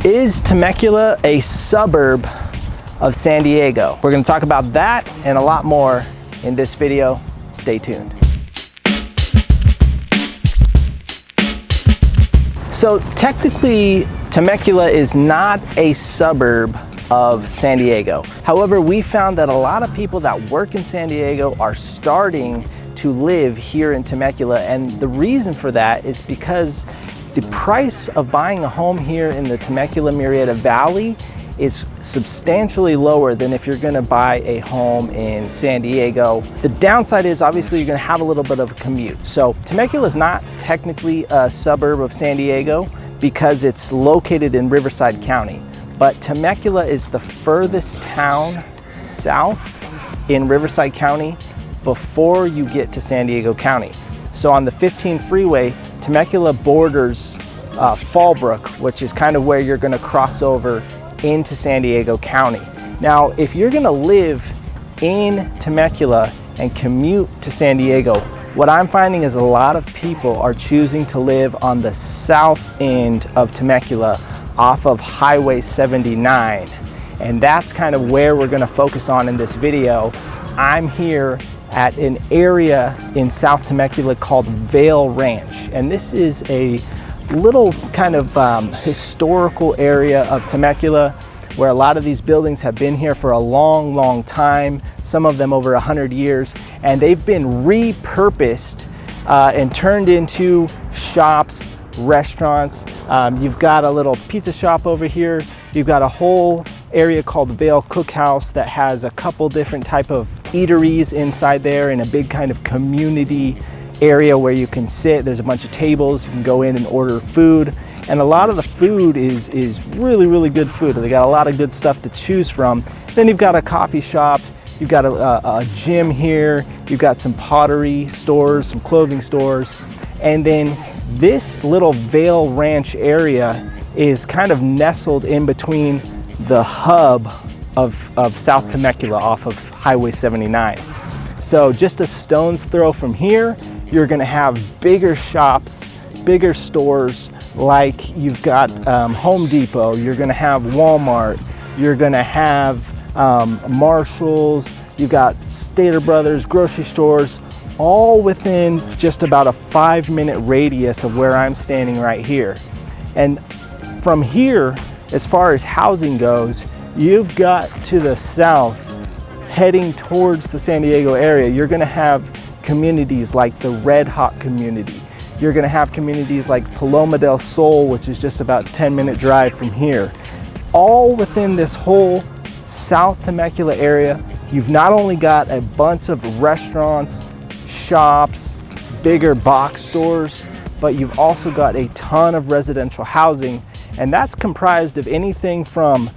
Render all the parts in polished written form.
Is Temecula a suburb of San Diego? We're going to talk about that and a lot more in this video. Stay tuned. So technically, Temecula is not a suburb of San Diego. However, we found that a lot of people that work in San Diego are starting to live here in Temecula, and the reason for that is because the price of buying a home here in the Temecula-Murrieta Valley is substantially lower than if you're gonna buy a home in San Diego. The downside is obviously you're gonna have a little bit of a commute. So Temecula is not technically a suburb of San Diego because it's located in Riverside County. But Temecula is the furthest town south in Riverside County before you get to San Diego County. So on the 15 freeway, Temecula borders Fallbrook, which is kind of where you're gonna cross over into San Diego County. Now, if you're gonna live in Temecula and commute to San Diego, what I'm finding is a lot of people are choosing to live on the south end of Temecula off of Highway 79. And that's kind of where we're gonna focus on in this video. I'm here at an area in South Temecula called Vail Ranch. And this is a little kind of historical area of Temecula where a lot of these buildings have been here for a long, long time, some of them over 100 years, and they've been repurposed and turned into shops, restaurants. You've got a little pizza shop over here. You've got a whole area called Vail Cookhouse that has a couple different type of eateries inside there and a big kind of community area where you can sit. There's a bunch of tables, you can go in and order food. And a lot of the food is really, really good food. They got a lot of good stuff to choose from. Then you've got a coffee shop, you've got a gym here, you've got some pottery stores, some clothing stores. And then this little Vail Ranch area is kind of nestled in between the hub of South Temecula off of Highway 79. So just a stone's throw from here, you're gonna have bigger shops, bigger stores, like you've got Home Depot, you're gonna have Walmart, you're gonna have Marshalls, you've got Stater Brothers, grocery stores, all within just about a 5-minute radius of where I'm standing right here. And from here, as far as housing goes, you've got to the south, heading towards the San Diego area, you're gonna have communities like the Red Hot community. You're gonna have communities like Paloma del Sol, which is just about a 10-minute drive from here. All within this whole South Temecula area, you've not only got a bunch of restaurants, shops, bigger box stores, but you've also got a ton of residential housing, and that's comprised of anything from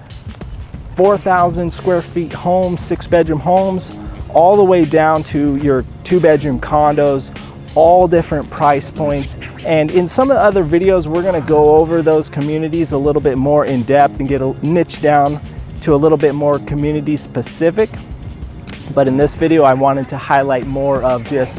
4,000 square feet homes, 6-bedroom homes, all the way down to your 2-bedroom condos, all different price points. And in some of the other videos, we're gonna go over those communities a little bit more in depth and get a niche down to a little bit more community specific. But in this video, I wanted to highlight more of just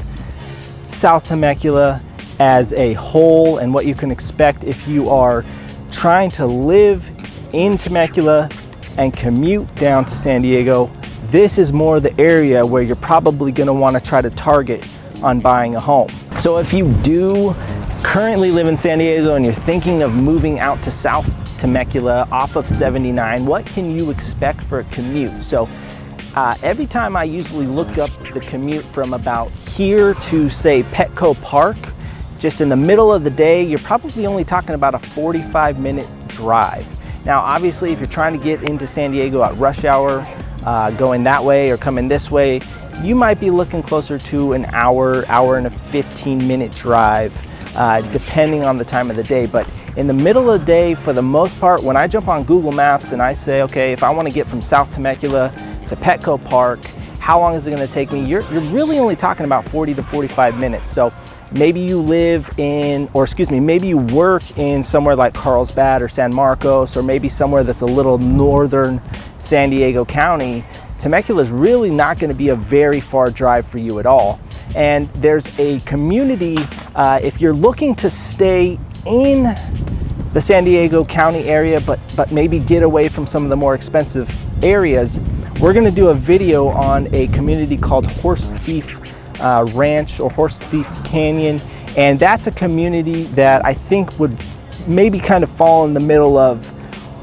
South Temecula as a whole and what you can expect if you are trying to live in Temecula and commute down to San Diego. This is more the area where you're probably gonna wanna try to target on buying a home. So if you do currently live in San Diego and you're thinking of moving out to South Temecula off of 79, what can you expect for a commute? So every time I usually look up the commute from about here to say Petco Park, just in the middle of the day, you're probably only talking about a 45-minute drive. Now, obviously, if you're trying to get into San Diego at rush hour, going that way or coming this way, you might be looking closer to an hour, hour and a 15-minute drive, depending on the time of the day. But in the middle of the day, for the most part, when I jump on Google Maps and I say, okay, if I want to get from South Temecula to Petco Park, how long is it going to take me? You're really only talking about 40 to 45 minutes. So maybe you live in, or excuse me, maybe you work in somewhere like Carlsbad or San Marcos, or maybe somewhere that's a little northern San Diego County. Temecula is really not going to be a very far drive for you at all. And there's a community, if you're looking to stay in the San Diego County area, but maybe get away from some of the more expensive areas, we're going to do a video on a community called Horse Thief Ranch or Horse Thief Canyon, and that's a community that I think would maybe kind of fall in the middle of,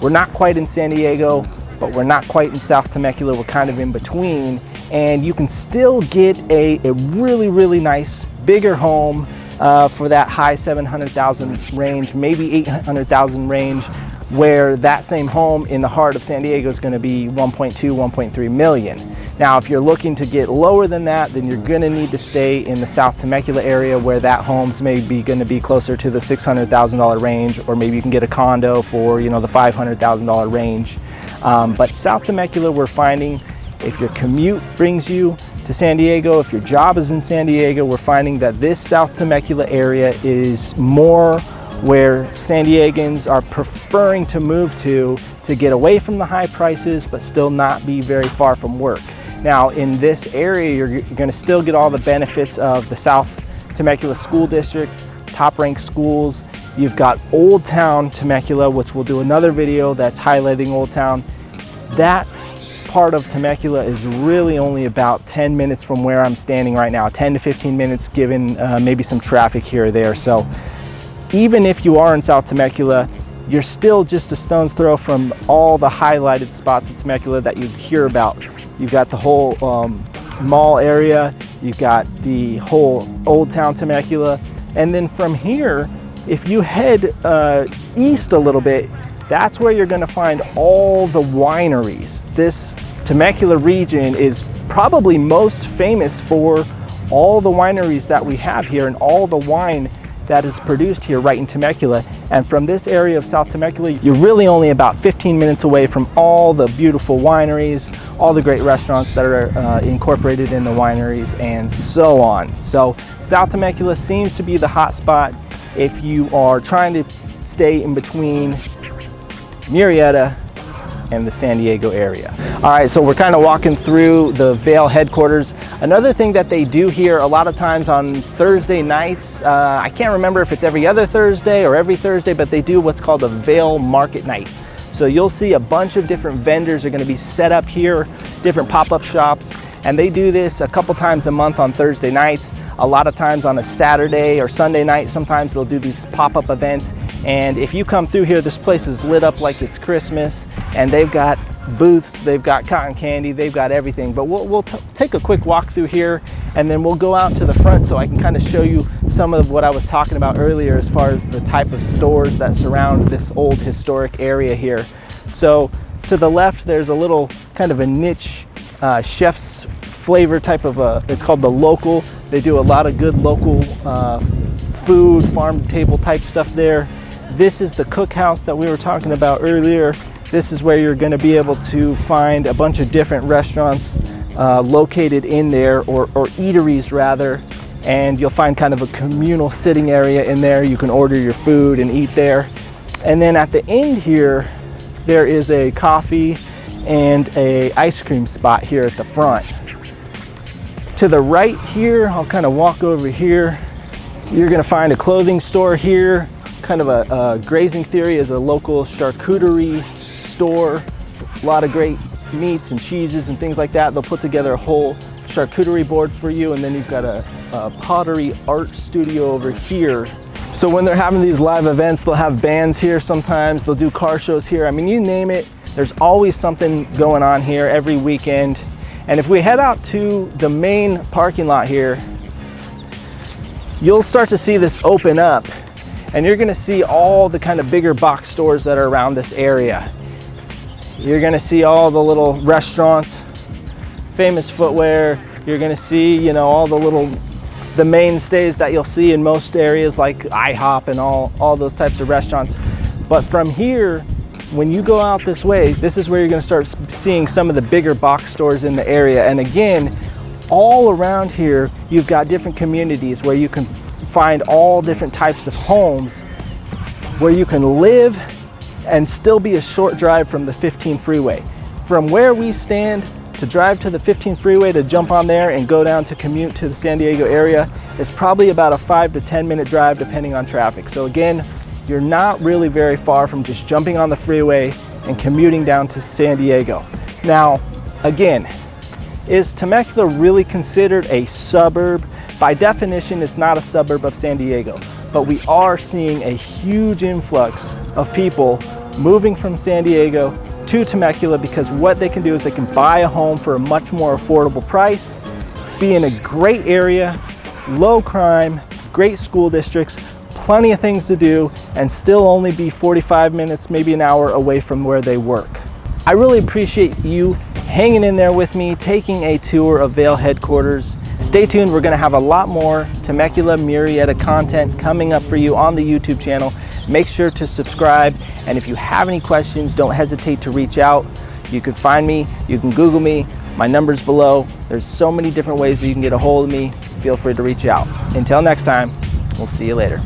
we're not quite in San Diego, but we're not quite in South Temecula, we're kind of in between, and you can still get a really nice bigger home for that high 700,000 range, maybe 800,000 range, where that same home in the heart of San Diego is going to be 1.2, 1.3 million. Now, if you're looking to get lower than that, then you're going to need to stay in the South Temecula area, where that home's maybe going to be closer to the $600,000 range, or maybe you can get a condo for, the $500,000 range. But South Temecula, we're finding, if your commute brings you to San Diego, if your job is in San Diego, we're finding that this South Temecula area is more where San Diegans are preferring to move to get away from the high prices, but still not be very far from work. Now, in this area, you're going to still get all the benefits of the South Temecula School District, top-ranked schools. You've got Old Town Temecula, which we'll do another video that's highlighting Old Town. That part of Temecula is really only about 10 minutes from where I'm standing right now, 10 to 15 minutes given maybe some traffic here or there. So even if you are in South Temecula, you're still just a stone's throw from all the highlighted spots of Temecula that you hear about. You've got the whole mall area, you've got the whole Old Town Temecula, and then from here, if you head east a little bit, that's where you're going to find all the wineries. This Temecula region is probably most famous for all the wineries that we have here and all the wine that is produced here right in Temecula. And from this area of South Temecula, you're really only about 15 minutes away from all the beautiful wineries, all the great restaurants that are incorporated in the wineries, and so on. So South Temecula seems to be the hot spot if you are trying to stay in between Murrieta and the San Diego area. All right, so we're kind of walking through the Vail headquarters. Another thing that they do here a lot of times on Thursday nights, I can't remember if it's every other Thursday or every Thursday, but they do what's called a Vail Market Night. So you'll see a bunch of different vendors are going to be set up here, different pop-up shops, and they do this a couple times a month on Thursday nights, a lot of times on a Saturday or Sunday night. Sometimes they'll do these pop-up events, and if you come through here, this place is lit up like it's Christmas, and they've got booths, they've got cotton candy, they've got everything. But we'll take a quick walk through here, and then we'll go out to the front so I can kind of show you some of what I was talking about earlier as far as the type of stores that surround this old historic area here. So to the left, there's a little kind of a niche chef's flavor type of it's called the Local. They do a lot of good local food, farm table type stuff there. This is the cookhouse that we were talking about earlier. This is where you're going to be able to find a bunch of different restaurants located in there, or eateries rather, and you'll find kind of a communal sitting area in there. You can order your food and eat there. And then at the end here, there is a coffee and a ice cream spot here at the front. To the right here, I'll kind of walk over here. You're going to find a clothing store here. Kind of a grazing theory is a local charcuterie store. A lot of great meats and cheeses and things like that. They'll put together a whole charcuterie board for you, and then you've got a pottery art studio over here. So when they're having these live events, they'll have bands here sometimes. They'll do car shows here. I mean, you name it. There's always something going on here every weekend. And if we head out to the main parking lot here, you'll start to see this open up, and you're gonna see all the kind of bigger box stores that are around this area. You're gonna see all the little restaurants, Famous Footwear. You're gonna see, all the mainstays that you'll see in most areas like IHOP and all those types of restaurants. But from here, when you go out this way, this is where you're going to start seeing some of the bigger box stores in the area. And again, all around here, you've got different communities where you can find all different types of homes where you can live and still be a short drive from the 15 freeway. From where we stand, to drive to the 15 freeway, to jump on there and go down to Commute to the San Diego area, is probably about a 5 to 10 minute drive depending on traffic. So again, you're not really very far from just jumping on the freeway and commuting down to San Diego. Now, again, is Temecula really considered a suburb? By definition, it's not a suburb of San Diego, but we are seeing a huge influx of people moving from San Diego to Temecula because what they can do is they can buy a home for a much more affordable price, be in a great area, low crime, great school districts, plenty of things to do, and still only be 45 minutes, maybe an hour away from where they work. I really appreciate you hanging in there with me, taking a tour of Vail headquarters. Stay tuned, we're gonna have a lot more Temecula Murrieta content coming up for you on the YouTube channel. Make sure to subscribe, and if you have any questions, don't hesitate to reach out. You can find me, you can Google me, my number's below. There's so many different ways that you can get a hold of me. Feel free to reach out. Until next time, we'll see you later.